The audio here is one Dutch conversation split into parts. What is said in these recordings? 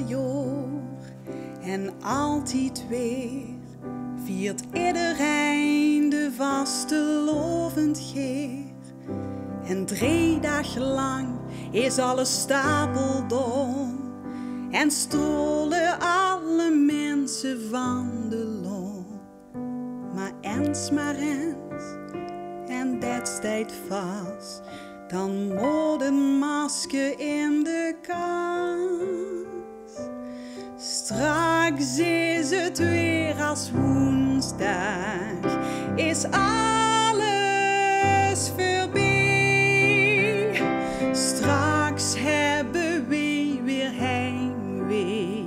jaar. En altijd weer viert iedereen de vastelovend geer. En 3 dagen lang is alles stapeldom. En stolen alle mensen van de loon. Maar eens, en dat staat vast. Dan moet een masker in de kast. Straks is het weer als woensdag. Is alles voorbij. Straks hebben we weer heimwee.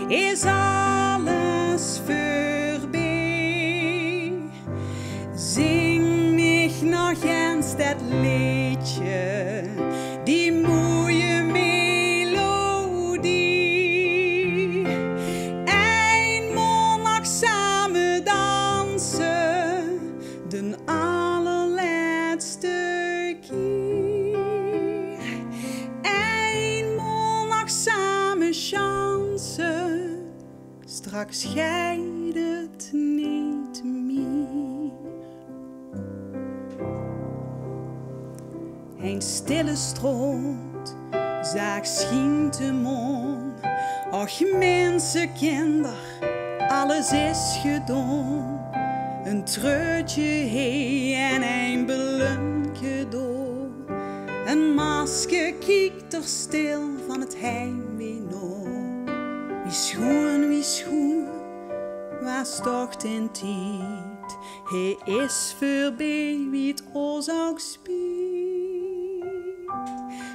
Is alles voorbij. Zing mich nog eens dat liedje, die mooie melodie. Eenmaal nog samen dansen, de allerlaatste keer. Eenmaal nog samen chansen, straks scheidt het niet meer. Een stille stroot, zaak schient de maan. Och mensen, kinder, alles is gedaan. Een treutje heen en een belunkje door. Een masker kijkt er stil van het heimwee naar. Wie schoon, was toch in tijd. Hij is voorbij wie het ons ook spiet.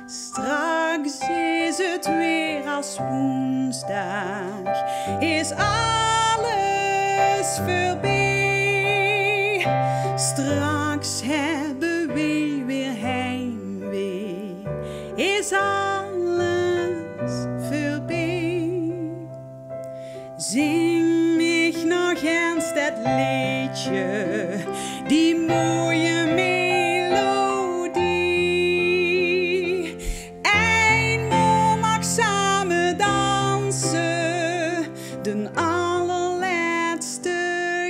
Straks is het weer als woensdag. Is alles voorbij. Straks hebben we weer heimwee. Is alles voorbij. Zing mich nog eens dat liedje, die mooie melodie. Eenmaal nog samen dansen, de allerlaatste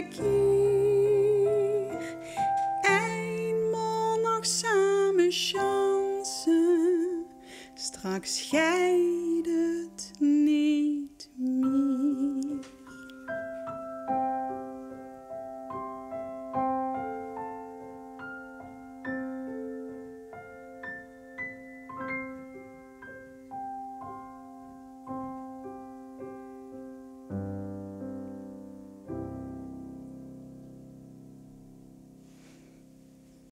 keer. Eenmaal nog samen chansen, straks